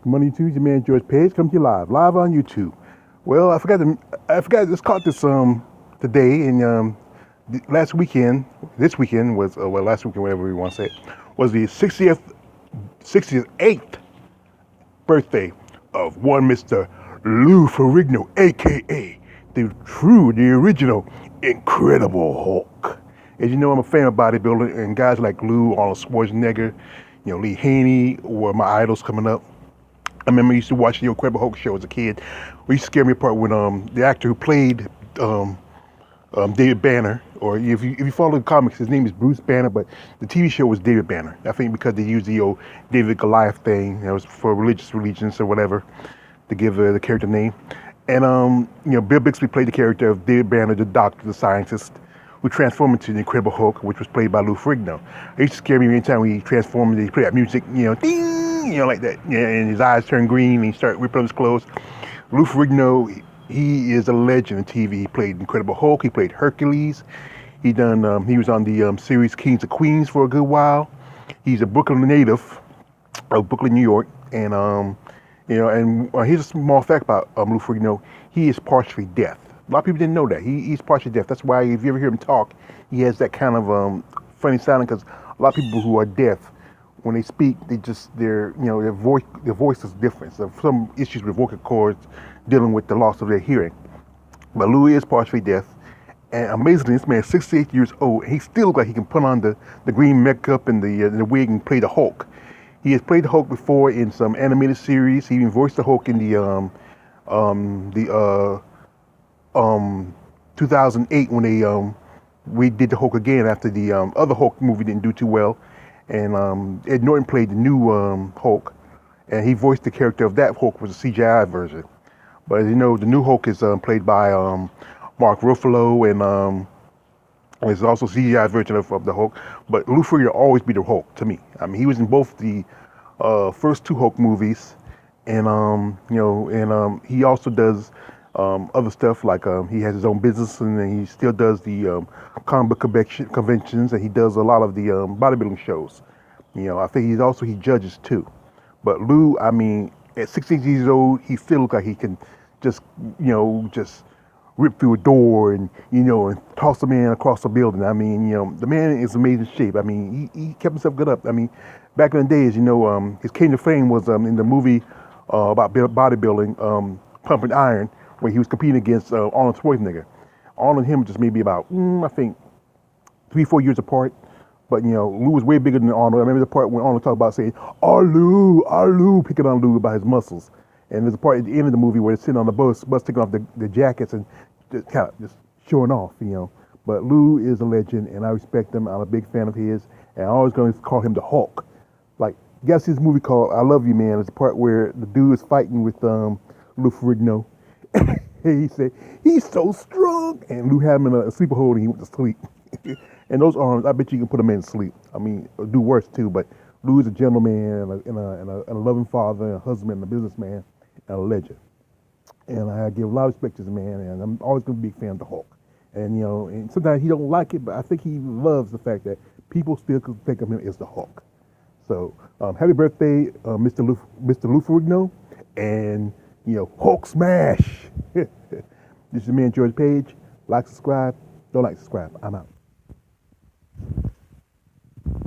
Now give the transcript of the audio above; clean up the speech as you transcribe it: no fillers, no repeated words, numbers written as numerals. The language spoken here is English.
Good morning to you, your man George Page, coming to you live on YouTube. Well, I just caught this today and last weekend. This weekend was last weekend, whatever we want to say, was the 68th birthday of one Mr. Lou Ferrigno, aka the original Incredible Hulk. As you know, I'm a fan of bodybuilding, and guys like Lou, Arnold Schwarzenegger, Lee Haney were my idols coming up. I remember I used to watch the Incredible Hulk show as a kid. We used to scare me apart when the actor who played um, David Banner, or if you follow the comics, his name is Bruce Banner, but the TV show was David Banner. I think because they used the old David Goliath thing, that was for religious allegiance or whatever, to give the character name. And Bill Bixby played the character of David Banner, the doctor, the scientist, who transformed into the Incredible Hulk, which was played by Lou Ferrigno. It used to scare me anytime he transformed. He played that music, ding, like that, and his eyes turn green, and he started ripping up his clothes. Lou Ferrigno, he is a legend in TV. He played Incredible Hulk. He played Hercules. He was on the series Kings of Queens for a good while. He's a Brooklyn native of Brooklyn, New York, and here's a small fact about Lou Ferrigno. He is partially deaf. A lot of people didn't know that. He's partially deaf. That's why if you ever hear him talk, he has that kind of funny sounding, because a lot of people who are deaf, when they speak, their voice is different. So some issues with vocal cords dealing with the loss of their hearing. But Lou is partially deaf. And amazingly, this man is 68 years old. He still looks like he can put on the green makeup and the wig and play the Hulk. He has played the Hulk before in some animated series. He even voiced the Hulk in the 2008 when they we did the Hulk again after the other Hulk movie didn't do too well, and Ed Norton played the new Hulk, and he voiced the character of that Hulk was a CGI version. But as you know, the new Hulk is played by Mark Ruffalo, and there's also a CGI version of the Hulk. But Lou Ferrigno will always be the Hulk to me. I mean, he was in both the first two Hulk movies, and he also does other stuff like he has his own business, and then he still does the comic book conventions, and he does a lot of the bodybuilding shows. I think he judges too. But Lou, I mean, at 16 years old, he still looks like he can just just rip through a door and toss a man across a building. I mean, the man is in amazing shape. I mean, he kept himself good up. I mean, back in the days, his claim to fame was in the movie about bodybuilding, Pumping Iron, where he was competing against Arnold Schwarzenegger. Arnold and him just maybe about, I think, 3-4 years apart. But, Lou was way bigger than Arnold. I remember the part when Arnold talked about saying, our Lou, picking on Lou about his muscles. And there's a part at the end of the movie where they're sitting on the bus taking off the jackets and just kind of just showing off, But Lou is a legend, and I respect him. I'm a big fan of his, and I'm always going to call him the Hulk. Like, you guys see this movie called I Love You, Man? There's a part where the dude is fighting with Lou Ferrigno. He said, he's so strong. And Lou had him in a sleeper hold and he went to sleep. And those arms, I bet you can put a man to sleep. I mean, do worse too, but Lou is a gentleman and a loving father, and a husband, and a businessman, and a legend. And I give a lot of respect to this man, and I'm always going to be a fan of the Hulk. And, and sometimes he don't like it, but I think he loves the fact that people still think of him as the Hulk. So, happy birthday, Mr. Lou Ferrigno, and, Hulk smash. This is your man, George Page. Like, subscribe. Don't like, subscribe. I'm out.